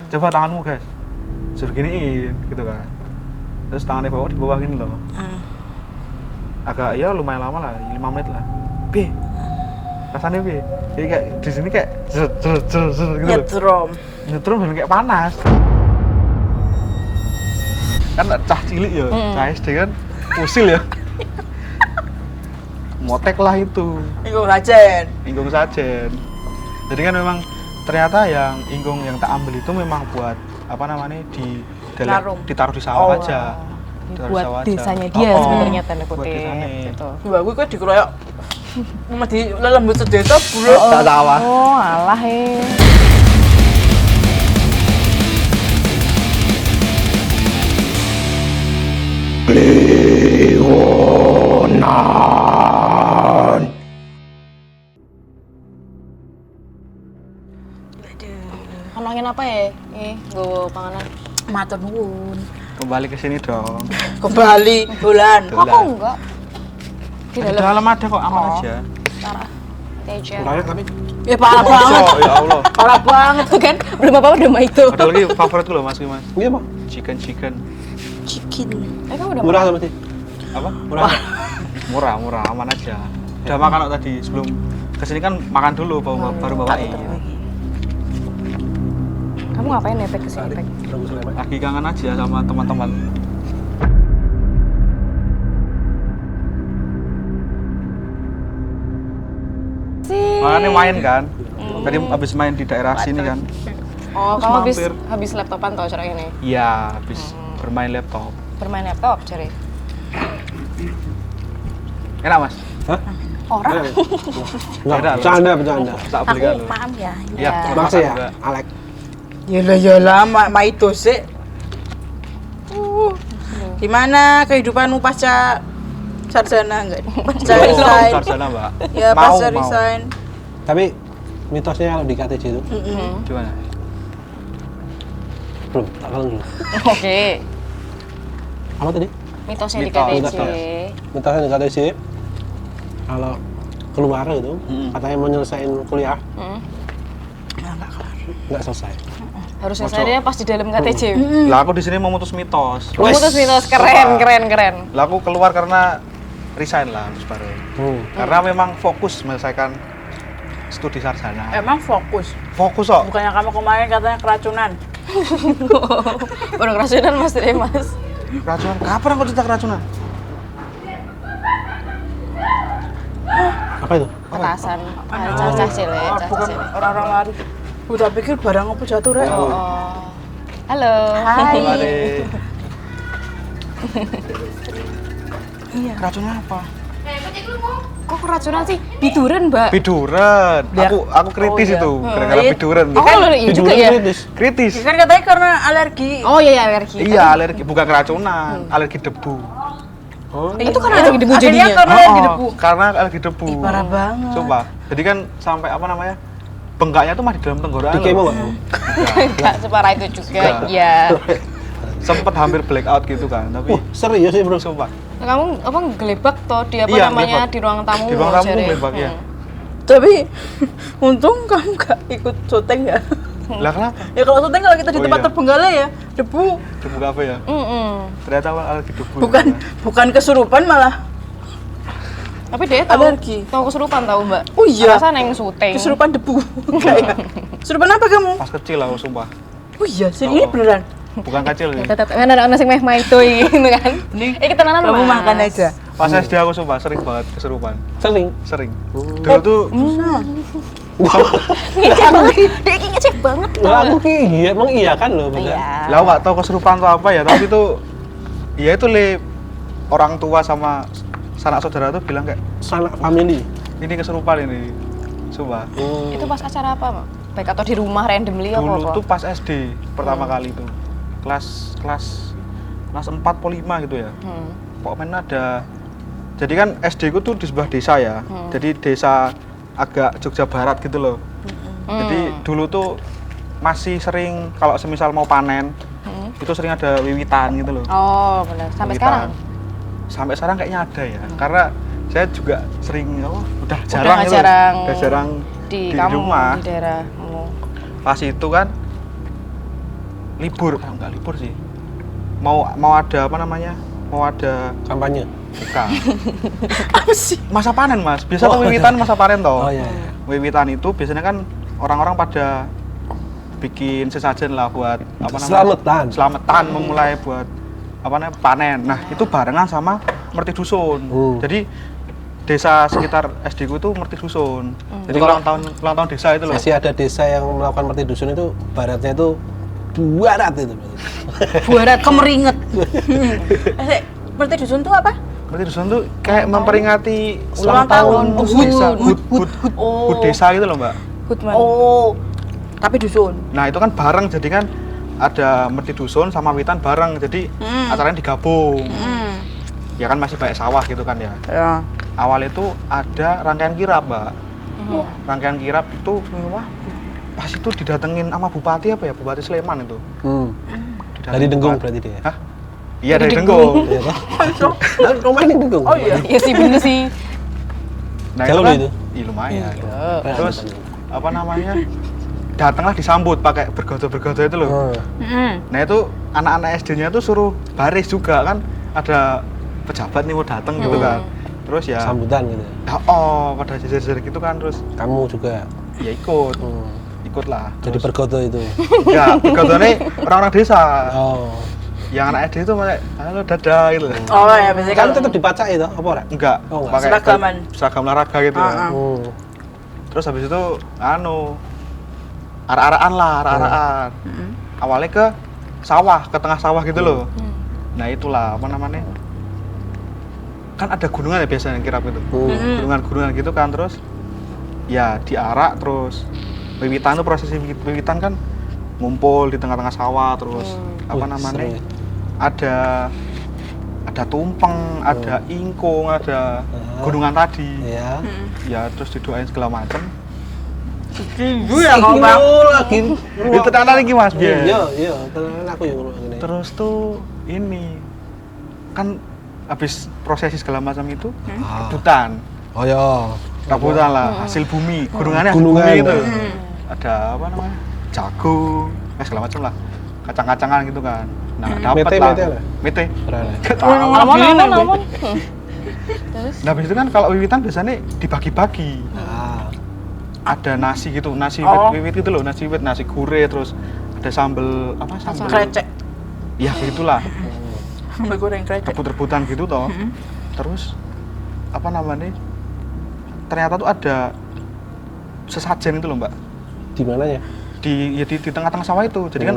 coba tanganmu guys, suruh giniin gitu kan, terus tangannya di bawah gini loh, agak ya lumayan lama lah, 5 menit lah. Rasanya jadi kayak di sini kayak gitu loh. Nyetrum dan kayak panas. Kan cah cilik ya, cah SD kan usil ya. Motek lah itu. Ingkung sajen. Jadi kan memang ternyata yang ingkung yang tak ambil itu memang buat apa namanya ditaruh di sawah aja. Buat desanya dia sebenarnya tanda kutip gitu. Mbak gue kok dikeroyok mau di lelembut sedesa bro. Tak sawah. Oh, alah Leonan. Ngomongin apa ya? Gue panganan. Matur nuwun. Kembali ke sini dong. Kembali bulan. Kok enggak? Di dalam ada kok, aman aja. Parah. Teja. Kurangnya tapi Ya parah banget. Ya Allah. Parah banget. Tuh kan, belum apa-apa udah mah itu. Ada lagi favoritku loh Mas. iya Bang. Chicken. Chicken. Kamu udah Murah sama sih. Apa? Murah, aman aja. Udah makan kok tadi sebelum kesini kan makan dulu baru bawain. Kamu ngapain nepek ke sini? Lagi kangen aja sama teman-teman. Makanya main kan. Tadi habis main di daerah sini kan. Oh, Terus kamu mampir. habis laptopan tau cara ini? Iya, habis bermain laptop. Bermain laptop, cari. Enak Mas? Hah? Orang. Enggak, bercanda. Tak beli kan lo. Maaf ya. Iya, Makasih ya, enggak. Alek. Yalah, mak itu sih. Gimana kehidupanmu pasca sarjana enggak? Pasca Belum, resign. sarjana, Mbak. Ya Mau. pasca resign. Tapi mitosnya kalau di KTJ itu Gimana? belum, tak kalau dulu. Oke. Apa tadi? Mitosnya di Mitos. KTJ. Mitosnya di KTJ kalau keluar gitu, katanya mau nyelesain kuliah, nggak selesai. Harus selesai dia pas di dalam KTJ. Lah aku di sini memutus mitos. Memutus mitos, Sumpah. keren. Lah aku keluar karena resign lah terus baru. Karena memang fokus menyelesaikan studi sarjana. Emang fokus. Fokus kok. Bukannya kamu kemarin katanya keracunan. Udah keracunan Mas Mas. Keracunan? Kapan aku cerita keracunan? Apa itu? Petasan. Cacah cilik, Bukan orang-orang lari. Udah pikir barang apa jatuh rek. Oh. Halo. Mari. Keracunan apa? Kok keracunan sih? Biduran, Mbak. Biduran. Aku kritis itu gara-gara biduran. Oh, iya juga ya. Kritis. Kan katanya karena alergi. Oh iya alergi. Iya, alergi bukan keracunan, alergi debu. Oh, Itu kan alergi debu Akhirnya jadinya. karena alergi debu. Karena alergi debu. Parah banget. Coba. Jadi kan sampai apa namanya? Bengkaknya tuh mah di dalam tenggorokan. di kemo loh. nggak? Enggak separah itu juga. Enggak. Iya. Sempet hampir blackout gitu kan, tapi Serius sih bro? sumpah. Kamu apa gelebak toh di apa Iya, namanya gelebak. di ruang tamu? Di ruang tamu Jare. gelebak, ya. Tapi untung kamu gak ikut syuting ya. Lah kenapa? Ya kalau syuting kalau kita di Oh, tempat iya. terbengkalai ya debu. Debu apa ya? Ternyata alergi debu. Bukan kesurupan malah. Tapi dia tahu Alergi. tahu kesurupan tahu Mbak. Oh iya. Rasa neng syuting. Kesurupan debu. Enggak ya? Kesurupan apa kamu? Pas kecil aku sumpah. Oh iya, ini beneran. Bukan kecil sih. Tetap kan ada nasi meh itu gitu kan. Kita nanan Kamu makan aja. Pas SD aku sumpah sering banget kesurupan. Sering. Dulu tuh Ngecek banget. Dia ini ngecek banget. Lah aku iya, emang iya kan loh bener. lah aku nggak tahu kesurupan atau apa ya, tapi itu ya itu orang tua sama sanak saudara tuh bilang kayak Sanak family. ini kesurupan ini. Sumpah. Itu pas acara apa, Mbak? Baik atau di rumah randomly apa? Dulu tuh pas SD pertama kali tuh. Kelas 4 atau 5 gitu ya. Pokoknya ada. Jadi kan SD ku tuh di sebuah desa ya. Jadi desa agak Jogja Barat gitu loh. Jadi dulu tuh masih sering kalau semisal mau panen itu sering ada wiwitan gitu loh. Oh, benar. Sampai Wiwitan. sekarang. Sampai sekarang kayaknya ada ya. Karena saya juga sering udah Udah jarang di rumah. di daerahmu. Pas itu kan libur, enggak libur sih. Mau ada apa namanya? Mau ada Kampanye. bukan. Apa sih? Masa panen, Mas. Biasa Oh, tuh wiwitan masa panen toh. Oh iya. Wiwitan itu biasanya kan orang-orang pada bikin sesajen lah buat apa namanya? Selamatan. Selamatan memulai buat apa namanya? Panen. Nah, itu barengan sama merti dusun. Jadi desa sekitar SD ku itu merti dusun. Jadi ulang tahun desa itu loh. Masih ada desa yang melakukan merti dusun itu baratnya itu 200 itu. Buarat kemeringet. Merti dusun tuh apa? Merti dusun tuh kayak memperingati Ulang tahun. Oh, desa, hut. hut desa gitu loh, Mbak. Hutman. Oh, tapi dusun. Nah, itu kan bareng jadi kan ada merti dusun sama witan bareng. Jadi acaranya digabung. Ya kan masih banyak sawah gitu kan ya. Ya. Awal itu ada rangkaian kirap, Mbak. Rangkaian kirap itu pas itu didatengin sama bupati apa ya? Bupati Sleman itu. Dari Denggung berarti dia. Hah? Iya, dari Denggung. Iya toh? Nah, rumahnya di Denggung. Oh iya. Iya sih bener sih. Nah, Jauh kan, itu? Iya, lumayan. Terus apa namanya? Datanglah disambut pakai bergodo-bergodo itu loh. Nah, itu anak-anak SD-nya tuh suruh baris juga kan, ada pejabat nih mau datang gitu kan. Terus ya Sambutan gitu. pada jajar-jajar gitu kan, terus Kamu juga. ya ikut lah. Jadi pergodo itu. Ya, bergodone orang-orang desa. Oh. Yang anak SD itu pakai halo dadah gitu. Oh ya, biasanya Kan kalau tetap dibaca itu apa ora? Enggak, Oh, enggak. pakai Seragaman. seragam olahraga gitu. Terus habis itu arah-arahan lah, arah-arahan. Awalnya ke sawah, ke tengah sawah gitu loh. Nah, itulah apa namanya? Kan ada gunungan ya biasanya kirap itu. Gunungan-gunungan gitu kan, terus ya diarak, terus wiwitan tuh prosesi wiwitan kan ngumpul di tengah-tengah sawah, terus apa namanya? Seru ya. Ada tumpeng, ada ingkung, ada gunungan tadi. Iya. Ya terus didoain segala macam. Ibu ya kau bang. Lagi. Itu tanah lagi Mas. Iya, tenan aku yang ngene. Terus tuh ini kan habis prosesi segala macam itu rebutan. Oh iya. Rebutan lah, hasil bumi, gunungannya hasil Gunungan. bumi itu. Ada apa namanya? Jagung, segala macam lah. Kacang-kacangan gitu kan. Nah, dapat lah. Mete lah. Mete. Berana. Aman. Nah, habis itu kan kalau wiwitan biasanya dibagi-bagi. Ada nasi gitu, nasi wiwit gitu loh, nasi wiwit, nasi gurih, terus ada sambel apa sambel Krecek. ya gitulah, Sambal goreng krecek. rebut-rebutan gitu toh. Terus apa namanya, ternyata tuh ada sesajen itu loh Mbak, Di mananya? di tengah-tengah sawah itu. Jadi kan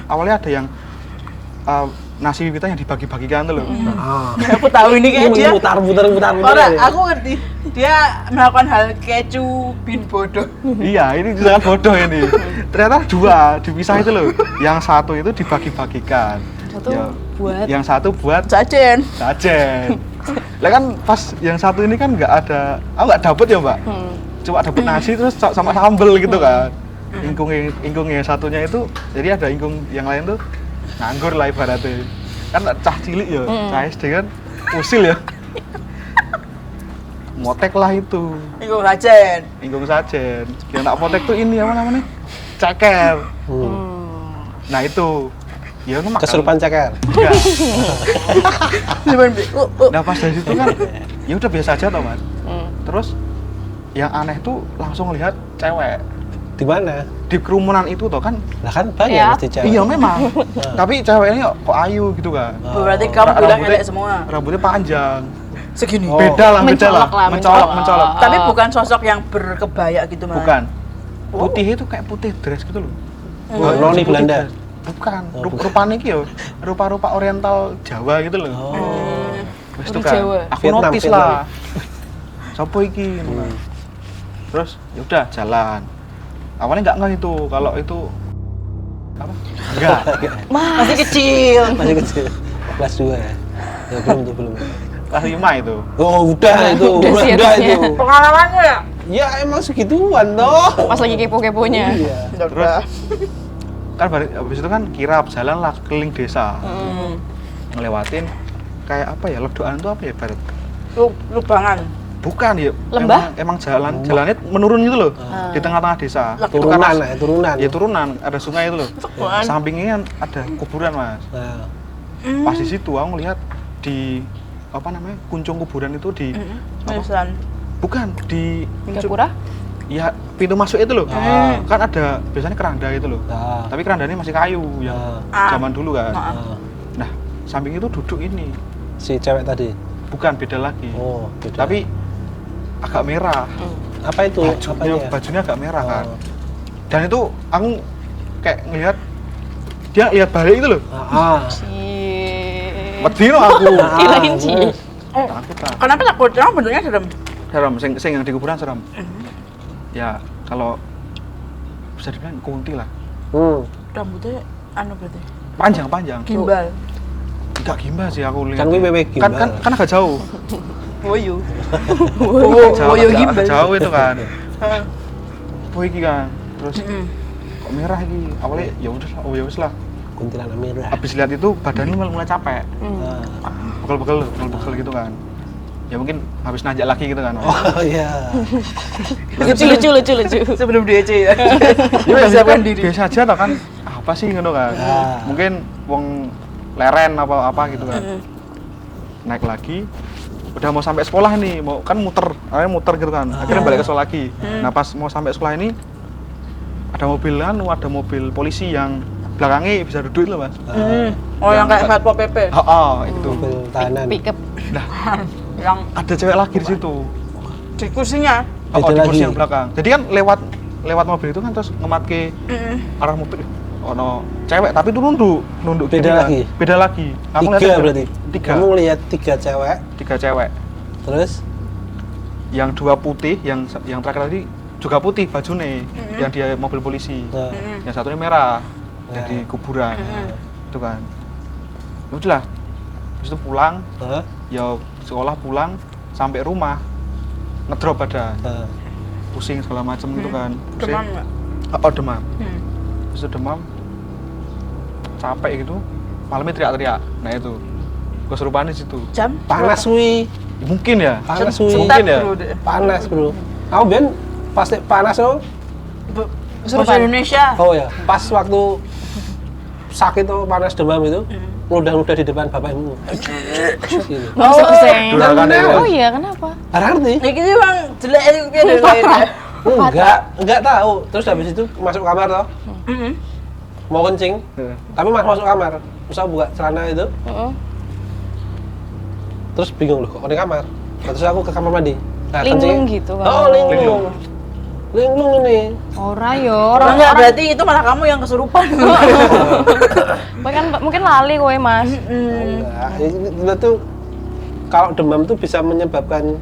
awalnya ada yang nasi wiwitan yang dibagi-bagikan tuh loh. Ya, aku tahu ini kayak dia. Putar. Orang, aku ngerti. Dia melakukan hal kecu bin bodoh. Iya, ini sangat bodoh ini. Ternyata dua dipisah itu loh. Yang satu itu dibagi-bagikan. Satu Ya, buat yang satu buat Jajan. sajen. Lah kan pas yang satu ini kan nggak ada, aku nggak dapet ya Mbak. Cuma dapet nasi terus sama sambel gitu kan. Ingkung yang satunya itu, jadi ada ingkung yang lain tuh nganggur lah ibaratnya. Kan cah cilik ya, cah SD kan usil ya. Motek lah itu, Ingkung jajan. ingkung sajen. Yang tak motek tuh ini apa namanya? Ceker. Nah itu, ya itu makan. Kesurupan ceker. Enggak. Cuman Nah pas dari situ kan, ya udah biasa aja toh Mas. Terus yang aneh tuh langsung lihat cewek Di mana? di kerumunan itu toh kan. Lah kan banyak Ya. mesti cewek. Iya memang. Tapi ceweknya kok ayu gitu kan. berarti kamu bilang elek semua. Rambutnya panjang. Segini. Oh. Beda lah, Mencolok lah, mencolok. mencolok. Tapi bukan sosok yang berkebaya gitu mah. Bukan. Putih itu kayak putih dress gitu loh. Noni Putih Belanda. dress. Bukan. Rupanya iki yo, rupa-rupa oriental Jawa gitu loh. Wis itu Orang kan. Jawa. Aku Vietnam, notice Vietnam. lah. Sopo iki? Terus ya udah jalan. Awalnya nggak itu kalau itu apa? Enggak. Masih kecil. Masih kecil. Kelas 2 ya. Ya belum. Kelas 5 itu. Oh, udah itu. Udah sih Udah harusnya. itu. Pengalamannya ya? Ya emang segituan toh. pas lagi kepo-keponya. Iya. Terus kan habis itu kan kirap jalan lah keliling desa. Ngelewatin kayak apa ya, ledokan itu apa ya Barat? Lubangan. Bukan ya, Lembah? emang jalannya menurun gitu loh, di tengah-tengah desa. Itu Turunan karena- lah, turunan. Ya turunan, ada sungai itu loh. Turunan. Sampingnya kan ada kuburan mas. Nah, Pas di situ aku ngeliat di apa namanya kuncung kuburan itu di Menyusun. bukan di Gapura? ya pintu masuk itu loh. Kan ada biasanya keranda gitu loh. nah, Tapi kerandanya masih kayu yang zaman dulu kan. nah. Nah samping itu duduk ini, Si cewek tadi. bukan beda lagi. Oh, beda. Tapi agak merah. apa itu? Bajunya agak merah kan. Oh. Dan itu aku kayak ngeliat dia lihat balik itu loh. Wedi no aku. Kirain Cie. Takut lah. Kenapa takut? Emang bentuknya serem. Serem, sing yang di kuburan serem. Ya kalau bisa dibilang kunti lah. Rambutnya anu berarti. Panjang. Gimbal. Enggak gimbal sih aku lihat. Kan gue wewe gimbal. Kan agak jauh. Woyo. Jauh, Woyo agak gimbal. jauh itu kan. Heeh. Oh iki kan. Terus kok merah iki. Awalnya ya udah lah, oh ya wis lah. Kuntilanak merah. Habis lihat itu badannya mulai capek. Nah. Pegel gitu kan. Ya mungkin habis nanjak lagi gitu kan. Oh iya. Lucu. Sebelum DC ya. Ya Persiapkan kan diri. biasa aja tau kan. Apa sih ngono kan. Mungkin wong leren apa gitu kan. Naik lagi udah mau sampai sekolah nih, mau kan muter gitu kan. Akhirnya balik ke sekolah lagi. Nah, pas mau sampai sekolah ini ada mobil polisi yang belakangnya bisa duduk itu, Mas. Oh yang kayak Satpol PP. Itu. Mobil tahanan. Pick up. Nah, Yang ada cewek lagi di situ. di kursinya. Beda Di kursi lagi. yang belakang. Jadi kan lewat mobil itu kan terus ngematke arah mobil. Ono cewek tapi itu nunduk Beda gini kan. lagi? Beda lagi. Aku Tiga lihat berarti. Tiga. Kamu lihat tiga cewek, Tiga cewek. terus Yang dua putih, yang terakhir tadi juga putih bajunya, yang dia mobil polisi. nah, Yang satunya merah, Ya. jadi kuburan. Itu kan. Ya udah lah. Habis itu pulang, nah, ya sekolah pulang sampai rumah ngedrop badan, nah. pusing segala macem gitu kan. Pusing. Demam nggak? Oh demam. Habis itu demam, capek gitu, malamnya teriak-teriak. Nah itu, kesurupan di situ. Jam? Panas wi, Mungkin ya. panas Setet, wi, Mungkin ya? bro, deh. panas bro. Aku ben pasti panas loh. Bahasa Indonesia. Oh ya, pas waktu sakit tuh panas demam itu, ludah-ludah di depan bapak ibu. Gitu. Pusing. Durakan ya. Oh iya, kenapa? Arti? Ini gitu bang jelek itu piye dari lahirnya. Enggak tahu. Terus habis itu masuk kamar toh, mau kencing, tapi masuk kamar. Terus aku buka celana itu, terus bingung loh kok di kamar. Terus aku ke kamar mandi. Nah, Linglung kencing. gitu, Oh, Bang. linglung. Linglung ini. Ora yo, Orang nggak berarti itu malah kamu yang kesurupan. mungkin lali kowe, Mas. Enggak, itu tuh kalau demam tuh bisa menyebabkan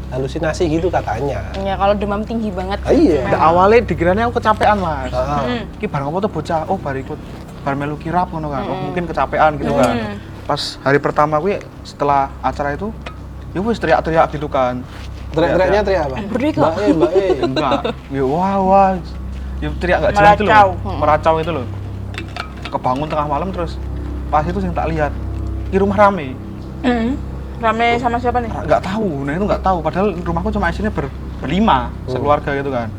halusinasi gitu katanya. Ya kalau demam tinggi banget. Ah, iya. Nah, awalnya dikiranya aku kecapean mas. Ah. Ki barang apa tuh bocah, oh bar ikut bar melu kirap ngono kan. Oh mungkin kecapean gitu kan. Pas hari pertama gue setelah acara itu, ya wis teriak-teriak gitu kan. Teriak-teriaknya teriak apa? Merdeka. Mbak E. Enggak, ya wah. Ya teriak enggak jelas itu Meracau. loh. Meracau itu loh. Kebangun tengah malam terus pas itu yang tak lihat di rumah rame. Rame sama siapa nih? Enggak tahu, nah itu enggak tahu. Padahal rumahku cuma isinya berlima, sekeluarga gitu kan.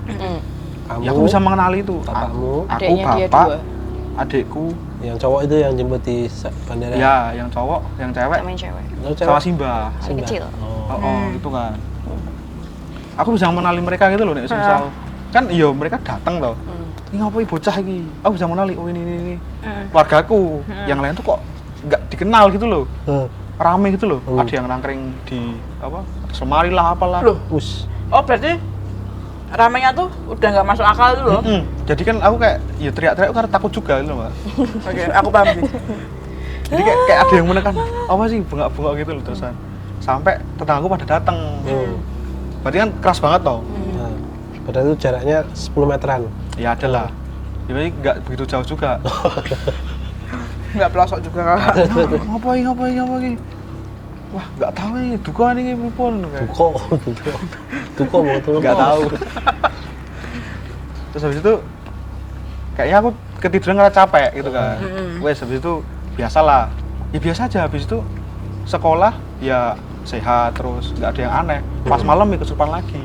Kamu, Ya aku bisa mengenali itu. bapakmu, Aku, Adeknya dia bapak, dua. adekku, yang cowok itu yang jemput di bandara. ya yang cowok, yang cewek, Sama yang cewek. Lalu cewek? sama Simba. Masih kecil. Oh, gitu kan. Aku bisa mengenali mereka gitu loh, nek semisal kan iya mereka datang loh. Ini ngapain bocah iki? Aku bisa mengenali, oh ini. Keluargaku. Yang lain tuh kok nggak dikenal gitu loh. Rame gitu loh. Ada yang nangkring di apa? Atas lemari lah apalah. Loh. Us. Oh berarti ramenya tuh udah nggak masuk akal tuh loh. Jadi kan aku kayak ya teriak-teriak karena takut juga gitu loh, Mbak. Oke, aku paham sih. Jadi kayak ada yang menekan, apa sih bengak-bengak gitu loh terusan. Sampai tetanggaku pada datang. Berarti kan keras banget toh. Nah, padahal itu jaraknya 10 meteran. Ya ada lah. Ya berarti nggak begitu jauh juga. Nggak pelosok juga kakak. Ngapain? Wah, nggak tahu nih, duka nih pripun kayak. Duko mau turun. Nggak tahu. Terus habis itu kayaknya aku ketiduran karena capek gitu kan. Wes habis itu biasalah. Ya biasa aja habis itu sekolah ya sehat terus nggak ada yang aneh. Pas malam ya kesurupan lagi.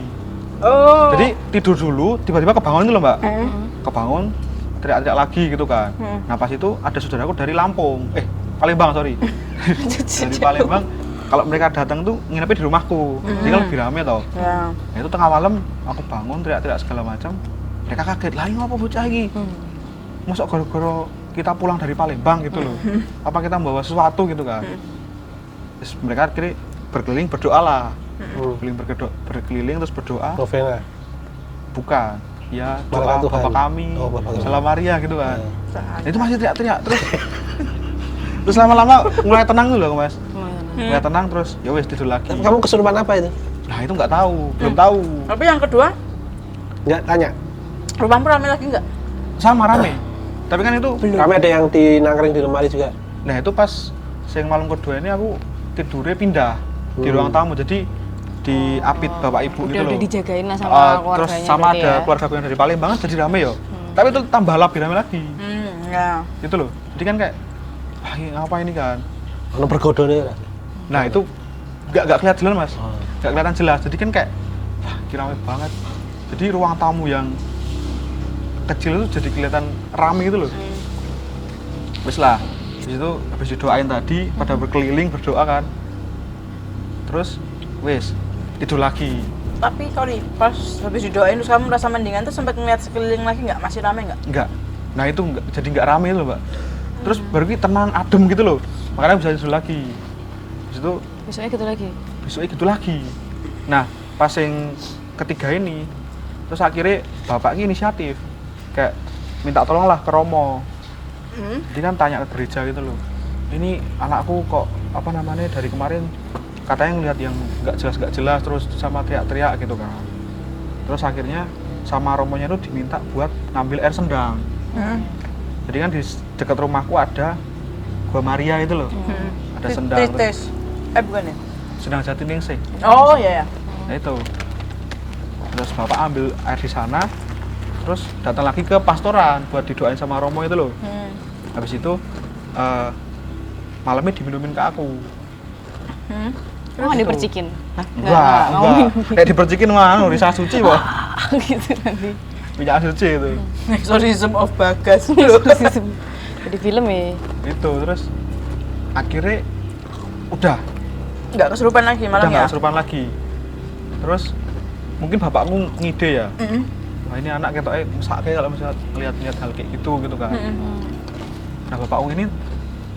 Oh. Jadi tidur dulu, tiba-tiba kebangun itu loh mbak. Kebangun, teriak-teriak lagi gitu kan. Nah pas itu ada saudaraku dari Lampung, Palembang sorry. Dari Palembang, kalau mereka datang tuh nginepnya di rumahku, jadi kan lebih rame tau. Ya. Nah itu tengah malam aku bangun teriak-teriak segala macam, mereka kaget, lah ini apa bocah lagi? Masuk gara-gara kita pulang dari Palembang gitu loh. Apa kita membawa sesuatu gitu kan? Terus mereka akhirnya berkeliling berdoa lah. Berkeliling terus berdoa. Novena. Bukan. Ya Baraka doa Tuhan. Bapa kami, Baraka Tuhan. Salam Maria gitu kan. Nah, itu masih teriak-teriak terus. Terus lama-lama mulai tenang dulu mas. Mulai tenang terus ya wes tidur lagi. Kamu kesurupan apa itu? Nah itu nggak tahu, belum tahu. Tapi yang kedua, Nggak tanya. rumahmu rame lagi nggak? Sama rame. Tapi kan itu Kami ada yang di nangkring di lemari juga. Nah itu pas siang malam kedua ini aku tidurnya pindah di ruang tamu, jadi diapit bapak ibu gitu loh. Udah dijagain lah sama keluarganya. Terus sama berarti ada ya. keluarga yang dari Palembang jadi rame yo. Tapi itu tambah lebih rame lagi. Ya. Gitu loh. Jadi kan kayak wah ini apa ini kan? Ono bergodone ya. Nah itu nggak kelihatan jelas mas, nggak kelihatan jelas. Jadi kan kayak wah kira rame banget. Jadi ruang tamu yang kecil itu jadi kelihatan rame gitu loh. Wes lah, di situ habis didoain tadi pada berkeliling berdoa kan. Terus wes tidur lagi. Tapi sorry, pas habis didoain terus kamu merasa mendingan tuh sempat ngeliat sekeliling lagi nggak? Masih rame nggak? Enggak. Nah itu enggak, jadi nggak rame itu loh mbak. Terus baru ini tenang adem gitu loh. Makanya bisa tidur lagi. Habis itu Besoknya gitu lagi. besoknya gitu lagi. Nah pas yang ketiga ini, terus akhirnya bapak ini inisiatif kayak minta tolong lah ke Romo. Jadi kan tanya ke gereja gitu loh. Ini anakku kok apa namanya dari kemarin katanya ngeliat yang nggak jelas terus sama teriak-teriak gitu kan. Terus akhirnya sama Romonya itu diminta buat ngambil air sendang. Jadi kan di dekat rumahku ada Gua Maria itu loh. Ada sendang. Titis. Bukan ya? Sendang Jatiningsih. Oh iya ya. Nah itu. Terus bapak ambil air di sana. Terus datang lagi ke pastoran buat didoain sama Romo itu loh. Habis itu malamnya diminumin ke aku. Oh, nggak dipercikin? Enggak. Kayak dipercikin mah Risa Suci kok. Gitu nanti. Minyak suci itu. Exorcism of Bagas. Jadi film ya? Itu terus akhirnya udah Nggak kesurupan lagi malam nggak ya? kesurupan lagi. Terus mungkin bapakmu ngide ya. Wah ini anak ketoknya mesake kalau misalnya lihat hal kayak gitu kan. Nah bapakku ini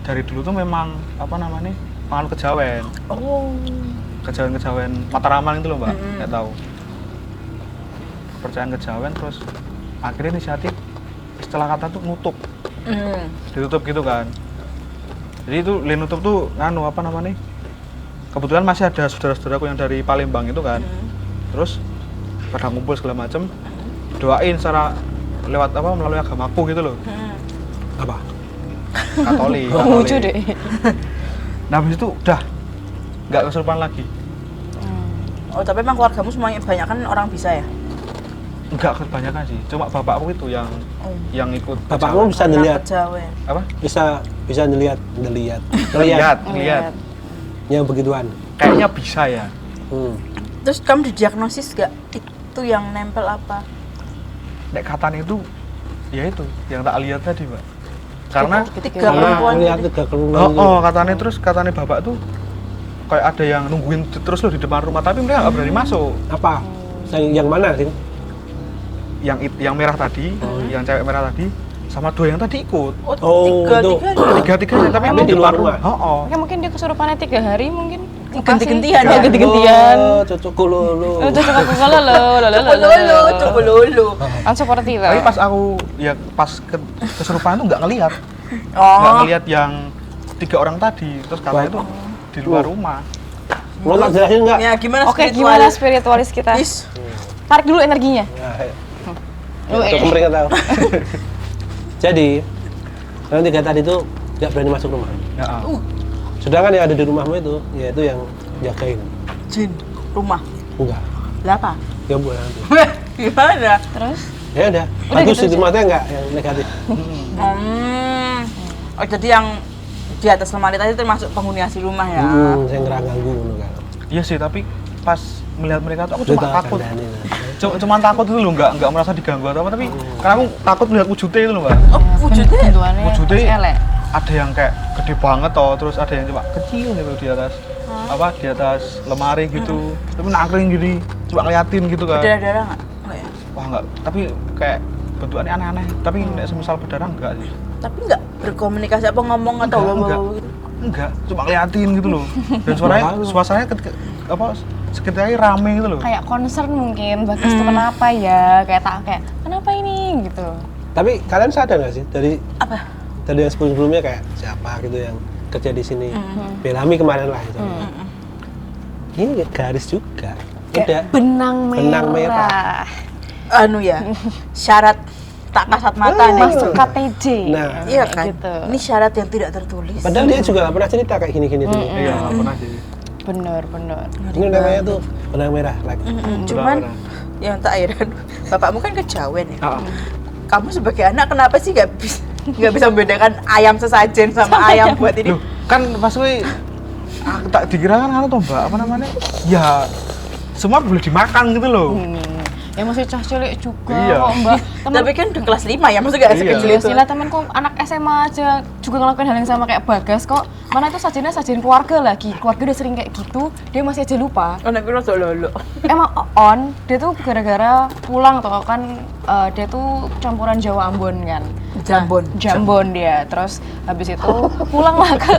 dari dulu tuh memang apa namanya penganut kejawen. Oh. Kejawen Mataraman itu loh mbak, nggak tahu. Kepercayaan kejawen terus akhirnya inisiatif istilah kata tuh nutup, ditutup gitu kan. Jadi itu nutup tuh nganu apa namanya? Kebetulan masih ada saudara-saudaraku yang dari Palembang itu kan. Terus pada ngumpul segala macem, doain secara lewat apa melalui agamaku gitu loh. Apa? Katolik. Lucu deh. Nah habis itu udah nggak kesurupan lagi. Oh tapi emang keluargamu semuanya banyak kan orang bisa ya? Enggak kebanyakan sih, cuma bapakku itu yang ikut. Bapakmu bisa ngelihat Kejawen. Apa? bisa ngelihat Lihat. yang begituan. Kayaknya bisa ya. Terus kamu didiagnosis gak? Itu yang nempel apa? Nek katanya itu, ya itu yang tak lihat tadi mbak. Karena Tiga perempuan Ngelihat gitu. 3 kerumunan itu. katanya terus katanya bapak tuh kayak ada yang nungguin terus loh di depan rumah, tapi mereka nggak berani masuk. Apa? Yang mana sih? Yang merah tadi, yang cewek merah tadi, sama 2 yang tadi ikut. Oh, itu. Tiga-tiganya, tapi Tapi di luar rumah. Oke, mungkin dia kesurupannya 3 hari mungkin. Ganti-gantian ya? ya? Ganti-gantian. Oh, cocok lulu. Oh, cocok aku kalau Coba lulu. Kan seperti itu. Tapi pas aku ya pas kesurupan itu nggak ngelihat, Oh. nggak ngelihat yang 3 orang tadi, terus katanya itu di luar rumah. Mau tak jelasin nggak? Ya gimana Oke, gimana spiritualis kita? Is. Tarik dulu energinya. Untuk mereka tahu. Jadi, yang 3 tadi itu nggak berani masuk rumah. Ya, Sedangkan yang ada di rumahmu itu, yaitu yang jagain. Jin rumah. Enggak. Lah apa? Ya bukan nanti. Gimana? Terus? Ya udah. Udah Bagus gitu di rumahnya enggak yang negatif. Oh jadi yang di atas lemari tadi termasuk penghuni asli rumah ya? Saya ngerang ganggu ngono kan. Iya sih, tapi pas melihat mereka tuh aku cuma Udah takut. kandani lah. Cuman takut itu loh, nggak merasa diganggu atau apa, tapi karena aku takut melihat wujudnya itu loh, Mbak. Oh, wujudnya bentukannya Wujudnya elek. ada yang kayak gede banget toh, terus ada yang cuma kecil gitu di atas apa di atas lemari gitu, tapi nangkring gini, coba ngeliatin gitu kan. berdarah-darah nggak? Nggak ya? Wah nggak, tapi kayak bentukannya aneh-aneh, tapi nek semisal berdarah enggak sih. Tapi nggak berkomunikasi apa ngomong atau Enggak. bawa gitu? Enggak, cuma ngeliatin gitu loh. Dan suasananya apa sekitarnya rame gitu loh. Kayak concern mungkin Bagas tuh kenapa ya, kayak kenapa ini gitu. Tapi kalian sadar nggak sih dari Apa? yang sebelumnya kayak siapa gitu yang kerja di sini, Belami kemarin lah gitu. Ini garis juga, udah Benang Benang merah. Anu ya, syarat tak kasat mata nih. Masuk KTJ. Nah, Iya kan? Gitu. Ini syarat yang tidak tertulis. padahal dia juga nggak pernah cerita kayak gini-gini dulu. Iya, nggak pernah sih. Bener. Ini namanya tuh benang merah lagi. Cuman Benar. yang tak heran, bapakmu kan kejawen ya. Ah, Kamu sebagai anak kenapa sih nggak bisa membedakan ayam sesajen sama ayam buat ini? loh, kan pas gue aku tak dikira kan tuh Mbak, apa namanya? Ya semua boleh dimakan gitu loh. Ya masih cah cilik juga Iya. kok Mbak. Tapi kan udah kelas 5 ya, maksudnya gak Iya. sekecil itu. Gila temanku anak SMA aja juga ngelakuin hal yang sama kayak Bagas kok. Mana itu sajian keluarga lagi. Keluarga udah sering kayak gitu, dia masih aja lupa. Anak gue rasa lolo. Emang on, dia tuh gara-gara pulang tuh kan dia tuh campuran Jawa Ambon kan. Jambon. Jambon dia. Terus habis itu pulang lah ke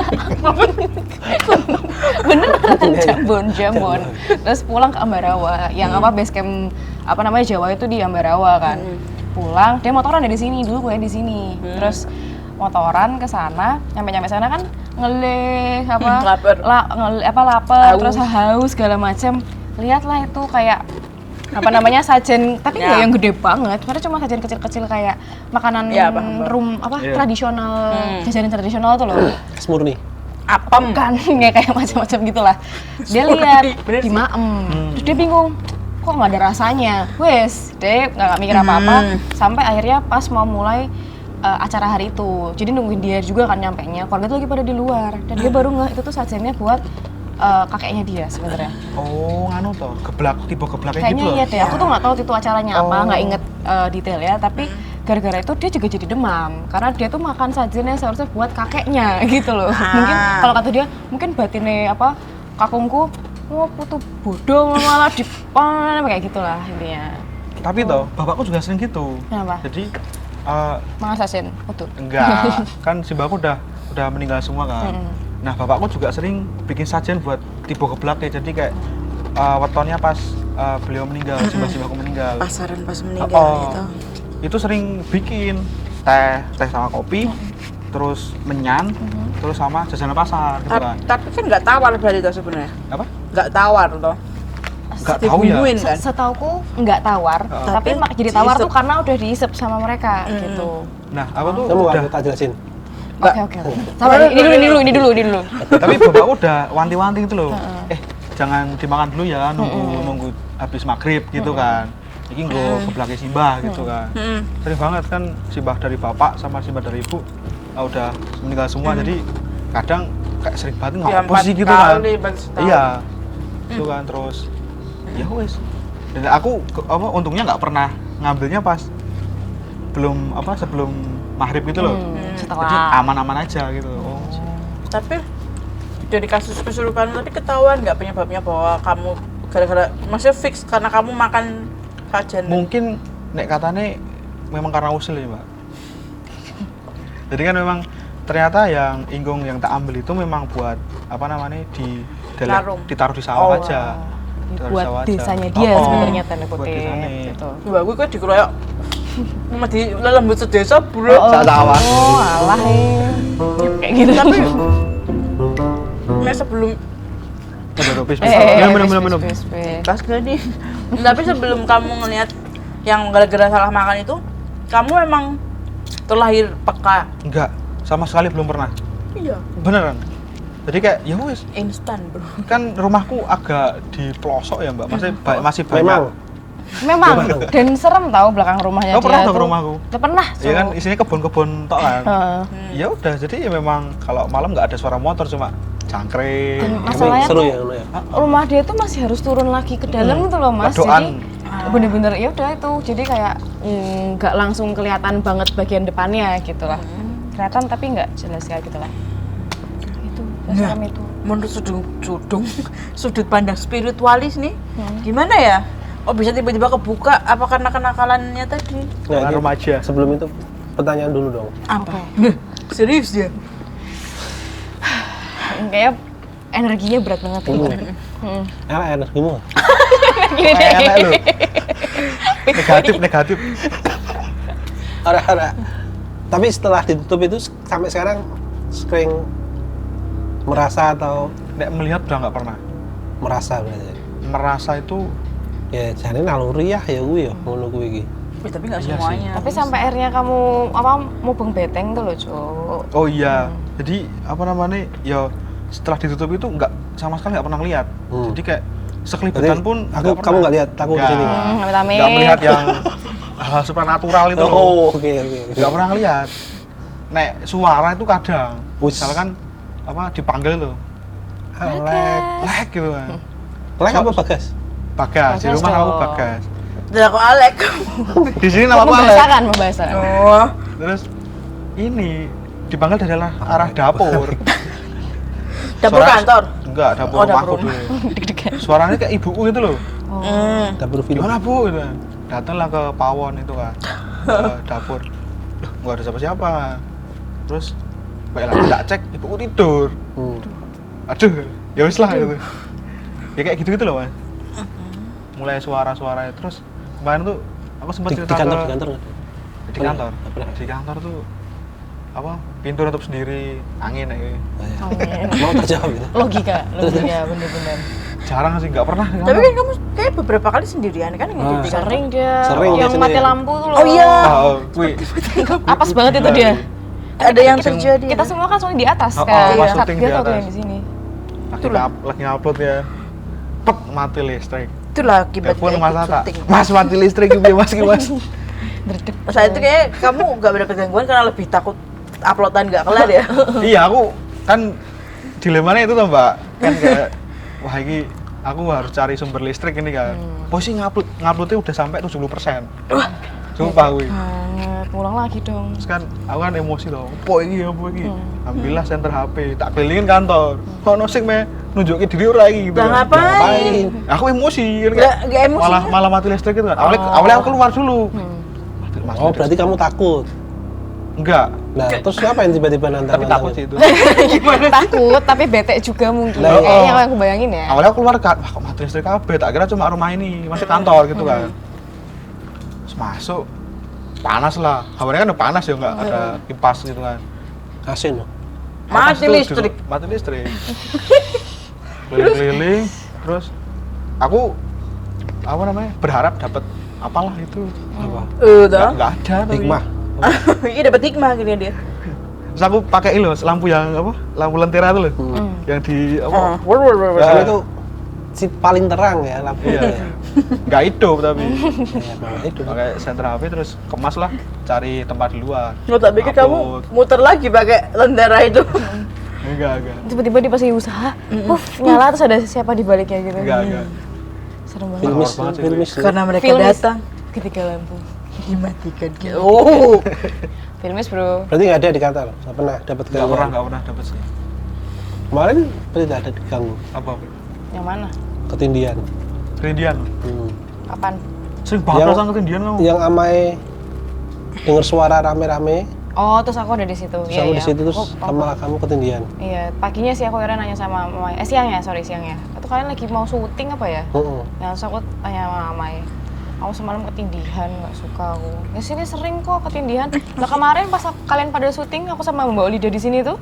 beneran Jambon. Terus pulang ke Ambarawa yang apa base camp apa namanya Jawa itu di Ambarawa kan. Pulang, dia motoran dari sini dulu kuliah di sini. Terus motoran ke sana, nyampe sana kan ngelih apa Lapar. lapar Haus. terus haus segala macam. Lihatlah itu kayak apa namanya sajen tapi nggak Ya. yang gede banget, padahal cuma sajen kecil-kecil kayak makanan Ya, paham. Iya. tradisional, jajanan tradisional tuh loh. Es murni. Apem. Kan kayak macam-macam gitulah. Dia lihat di maem, terus dia bingung, kok nggak ada rasanya. Wes, dia nggak mikir apa-apa sampai akhirnya pas mau mulai acara hari itu. Jadi nungguin dia juga kan nyampenya. Keluarga tuh lagi pada di luar dan dia baru ngeh itu tuh sajennya buat kakeknya dia sebenarnya. Oh, nganu toh, tipe geblaknya Kayaknya gitu. iya deh, aku tuh nggak tahu itu acaranya apa, Oh. nggak inget detail ya, tapi gara-gara itu dia juga jadi demam karena dia tuh makan sajennya seharusnya buat kakeknya gitu loh. Mungkin kalau kata dia, mungkin batinnya apa kakungku mau putu bodoh malah dipan kayak gitulah intinya. Tapi toh, bapakku juga sering gitu. Kenapa? Jadi Makan sajen utuh. enggak, kan si mbakku udah meninggal semua kan. Nah, bapakku juga sering bikin sajian buat tipe geblaknya. Jadi kayak wetonnya pas beliau meninggal, si mbahku meninggal. Pasaran pas meninggal Oh, gitu. itu sering bikin teh sama kopi, terus menyan, terus sama jajanan pasar gitu kan. Tapi kan nggak tawar berarti itu sebenarnya. Apa? Nggak tawar toh. Nggak tahu ya. Dibumbuin kan. Setauku nggak tawar, tapi jadi tawar tuh karena udah diisep sama mereka gitu. Nah, aku tuh Kamu udah, aku tak jelasin. Oke. Sabar, ini dulu. tapi bapakku udah wanti-wanti gitu loh. Jangan dimakan dulu ya, nunggu habis maghrib gitu kan. Ini nggo geblake simbah gitu kan. Sering banget kan simbah dari bapak sama simbah dari ibu udah meninggal semua, jadi kadang kayak sering banget Ya, ngapa sih 4 gitu kan. kali, baru setahun. Iya. Itu kan terus ya wes. Dan aku untungnya nggak pernah ngambilnya pas sebelum maghrib gitu loh. Jadi Setelah aman-aman aja gitu. Oh. Tapi dari kasus kesurupan tapi ketahuan nggak penyebabnya bahwa kamu gara-gara maksudnya fix karena kamu makan sajen. Mungkin nek katanya memang karena usil ya, Mbak. Jadi kan memang ternyata yang inggung yang tak ambil itu memang buat apa namanya Larung. ditaruh di sawah Oh, aja. Ditaruh di buat sawah aja. desanya dia sebenarnya tanda buat kutip desanya. gitu. Mbak gue kok dikeroyok cuma di lembut sedesa bro. Sak sawah. Oh, alah kayak gitu. Tapi sebelum Minum. pas nih. Tapi sebelum kamu ngelihat yang gara-gara salah makan itu, kamu emang terlahir peka. Enggak, sama sekali belum pernah. Iya. Beneran. Jadi kayak ya wes, Instan bro. kan rumahku agak di pelosok ya, Mbak. Masih Memang. banyak. Memang dan serem tahu belakang rumahnya Kau dia pernah tuh tuh. ke rumahku? Udah pernah. Ya kan isinya kebun-kebun tok kan. Heeh. Ya udah, jadi ya memang kalau malam nggak ada suara motor, cuma jangkrik. Dan Tapi masalahnya seru tuh ya, ya. rumah dia tuh masih harus turun lagi ke dalam gitu loh Mas. Padoan. Jadi bener-bener ya udah itu. Jadi kayak nggak langsung kelihatan banget bagian depannya gitu lah. Kelihatan tapi nggak jelas kayak gitu lah. Itu serem itu. Menurut sudut pandang spiritualis nih, gimana ya? Oh bisa tiba-tiba kebuka apa karena kenakalannya tadi? Nah, Orang remaja. Sebelum itu pertanyaan dulu dong. Apa? Serius dia? Kayak energinya berat banget itu. Energimu. Enak lu. Negatif. Ora. Tapi setelah ditutup itu sampai sekarang sering merasa atau Nek melihat udah nggak pernah. merasa berarti. Merasa itu Ya jane naluri ya kuwi ya ngono kuwi iki. Ya, tapi nggak Iya sih. semuanya. Tapi sampai akhirnya kamu mubeng beteng tuh loh, Cuk. oh iya. Jadi apa namanya? Ya setelah ditutup itu nggak sama sekali nggak pernah lihat. Jadi kayak sekelibutan Berarti pun kamu nggak lihat aku di sini. Amit-amit. nggak melihat yang hal supernatural itu loh. Oh, oke. Nggak pernah ngeliat. Nek suara itu kadang, Wus. misalkan apa dipanggil tuh, lek gitu kan. Lek apa Bagas? Bagas, di Bagas rumah aku dong. Bagas. Dan aku Alek. Di sini nama aku Alek. Membahasakan. Oh. Terus ini dipanggil dari arah dapur. Dapur Suara- kantor. Enggak, dapur Oh, rumahku dapur dulu. Deg-degan. Suaranya kayak ibuku gitu loh. Dapur film. Gimana bu? Gitu. Datanglah ke pawon itu kan, ke dapur. Loh, nggak ada siapa-siapa. Terus baiklah tak cek, ibuku tidur. Aduh, ya wis lah gitu. Ya kayak gitu loh mas. Mulai suara-suara terus kemarin tuh aku sempat Di cerita kantor, ke di kantor nggak? di kantor. Nggak pernah. Di kantor tuh apa pintu nutup sendiri, angin kayak Oh, iya. Mau terjawab gitu. Logika, bener-bener. jarang sih, nggak pernah di Tapi kantor. kan kamu kayak beberapa kali sendirian kan ngedit di kantor. Sering dia Sering dia yang mati sendirian. lampu tuh loh. Oh iya. Oh, wih. Apes banget itu dia. Ada yang terjadi. Kita semua kan soalnya di atas Oh, kan. pas Saat syuting dia di tuh atas. yang di sini. lagi ngupload ya, pet mati listrik. Itulah akibat Telepon mas Ata, syuting. mas mati listrik gitu ya mas. Derdek. Saat itu kayak kamu gak mendapat gangguan karena lebih takut uploadan gak kelar ya. Iya aku kan dilemanya itu tuh mbak, kan kayak wah ini aku harus cari sumber listrik ini kan. Posisi nguploadnya udah sampai 70%. Sumpah wih. Banget, pulang lagi dong. Terus kan aku kan emosi loh, apa ini. Alhamdulillah center HP, tak kelilingin kantor. Kok nosik me nunjukin diri ora iki gitu. Lah kan. ngapain? Aku emosi kan Nggak emosi. malah mati listrik gitu kan. Awalnya aku keluar dulu. Mas, Oh, berarti kamu takut. enggak, Nah, terus ngapain tiba-tiba nantang? tapi takut sih itu. Takut tapi bete juga mungkin. Lah, Kayaknya yang aku bayangin ya. Awalnya aku keluar kan, wah kok mati listrik kabeh, tak kira cuma rumah ini, masih kantor gitu kan. Terus masuk, panas lah, awalnya kan udah panas ya, nggak ada kipas gitu kan. Asin loh. Panas Mati tuh, listrik. mati listrik. Keliling-keliling, terus aku apa namanya berharap dapat apalah itu. Apa? Nggak ada tapi. Hikmah. Iya dapat hikmah akhirnya dia. Terus aku pakai ini loh, lampu yang apa, lampu lentera itu loh, yang di apa? Karena itu si paling terang ya lampunya. Iya. Nggak hidup tapi. Ya, memang itu. Pakai senter HP terus kemas lah, cari tempat di luar. Nggak tak pikir kamu Upload. muter lagi pakai lentera itu. Enggak. Tiba-tiba dia pas lagi usaha, nyala terus ada siapa di baliknya gitu. Enggak. Serem banget. Filmis, Horor banget sih, filmis. Karena mereka Filmis datang ketika lampu. dimatikan gitu. Oh. Filmis bro. Berarti nggak ada di kantor? Nggak pernah dapat Enggak gangguan? pernah dapat sih. Kemarin tidak ada diganggu. Apa? Yang mana? Ketindian. Kerindian. Apaan? Sering banget Yang- perasaan ketindian kamu. Yang amai dengar suara rame-rame, Oh, terus aku ada di situ. terus kamu di situ terus Aku- sama kamu ketindian. Iya, paginya sih aku akhirnya nanya sama Mamai. Siangnya. Itu kalian lagi mau syuting apa ya? Yang terus aku tanya sama Mamai. Aku semalam ketindihan, nggak suka aku. Ya sini sering kok ketindihan. Nah kemarin pas kalian pada syuting, aku sama Mbak Olida di sini tuh,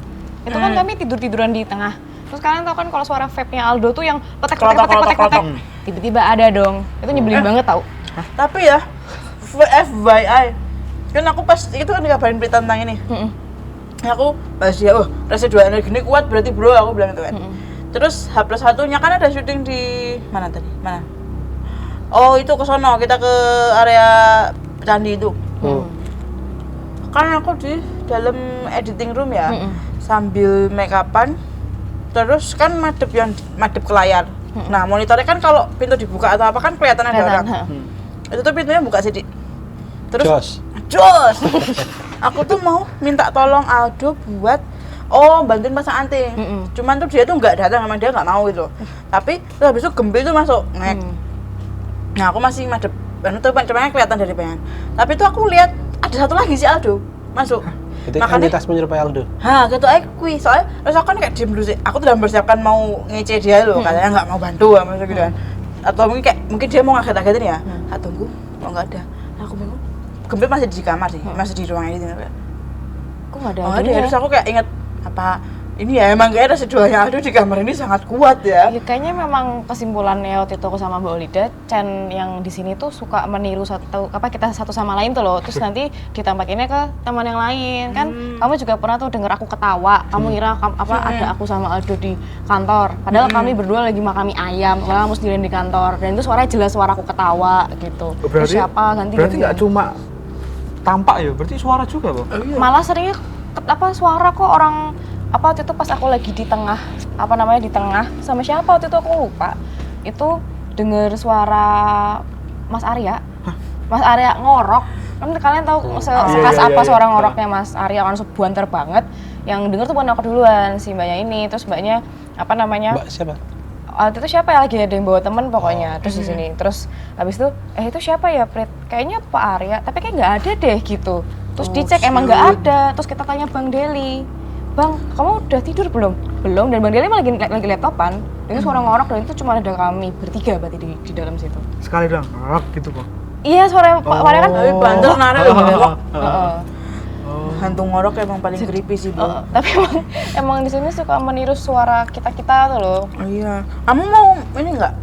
itu kan kami tiduran di tengah. Terus kalian tau kan kalau suara vape-nya Aldo tuh yang petek. Tiba-tiba ada dong. Itu nyebelin banget tau. Tapi ya FYI kan aku pas itu kan dikabarin berita tentang ini. Aku pas dia, oh residual energi ini kuat berarti bro, aku bilang itu kan. Terus H+1-nya kan ada syuting di mana tadi? Mana? Oh itu ke sono, kita ke area candi itu. Kan aku di dalam editing room ya, sambil make upan, terus kan madep ke layar. Nah monitornya kan kalau pintu dibuka atau apa kan kelihatan ada orang. Itu tuh pintunya buka sedikit. Terus jos. Aku tuh mau minta tolong Aldo buat bantuin pasang anting. Cuman tuh dia tuh nggak datang, emang dia nggak mau gitu. Tapi terus habis itu Gembil tuh masuk ngek. Nah aku masih madep, tuh cuman kelihatan dari pengen. Tapi tuh aku lihat ada satu lagi si Aldo masuk. Itu entitas menyerupai Aldo. Gitu aja kui. Soalnya terus aku kan kayak diem dulu sih. Aku udah mempersiapkan mau ngece dia loh, katanya nggak mau bantu sama gitu kan. Atau mungkin dia mau ngaget-ngagetin ya. Tunggu, kok nggak ada. Aku bingung. Gembil masih di kamar sih, masih di ruang ini. Kok nggak ada? Terus aku kayak inget apa ini ya emang kayak residualnya Aldo di kamar ini sangat kuat ya. Ya kayaknya memang kesimpulannya waktu itu aku sama Mbak Olida, Chen yang di sini tuh suka meniru kita satu sama lain tuh loh. Terus nanti ditampakinnya ke teman yang lain kan. Kamu juga pernah tuh denger aku ketawa. Kamu kira ada aku sama Aldo di kantor. Padahal kami berdua lagi makan mie ayam. Kamu sendirian di kantor. Dan itu suaranya jelas suara aku ketawa gitu. Berarti, terus siapa ganti? Berarti nggak cuma tampak ya, berarti suara juga, Bang. Malah seringnya suara kok orang waktu itu pas aku lagi di tengah di tengah sama siapa waktu itu aku lupa, itu denger suara Mas Arya. Mas Arya ngorok kan, kalian tahu sekas apa suara ngoroknya Mas Arya kan buanter banget. Yang denger tuh bukan aku duluan, si mbaknya ini. Terus mbaknya Mbak siapa? Waktu itu siapa ya, lagi ada yang bawa temen pokoknya. Terus di sini terus habis itu itu siapa ya Prit, kayaknya Pak Arya tapi kayak nggak ada deh gitu. Terus dicek emang nggak ada. Terus kita tanya Bang Deli, Bang, kamu udah tidur belum? Belum. Dan Bang Deli lagi laptopan. Dengan suara ngorok, dan itu cuma ada kami bertiga berarti di dalam situ. Sekali dong, gitu kok. Iya, suara Pak Arya kan banter nara ngorok. Hantu ngorok emang paling creepy sih, Bang. Tapi emang di sini suka meniru suara kita tuh loh. Iya. Kamu mau ini enggak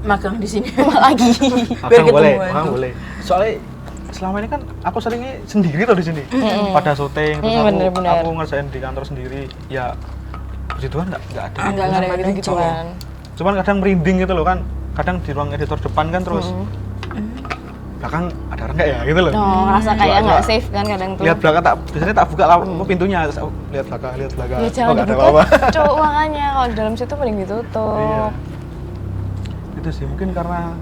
magang di sini lagi? Biar boleh, ketemu. boleh. Soalnya selama ini kan aku seringnya sendiri tuh di sini. Pada syuting terus aku ngerjain di kantor sendiri. Ya puji Tuhan nggak ada. Nggak ada gitu kan. Cuman kadang merinding gitu loh kan. Kadang di ruang editor depan kan terus belakang ada orang nggak ya gitu loh. Ngerasa kayak nggak safe kan kadang tuh. Lihat belakang biasanya tak buka pintunya, lihat belakang. Ya jangan dibuka, cowok makanya kalau di dalam situ paling ditutup. Iya. Itu sih mungkin karena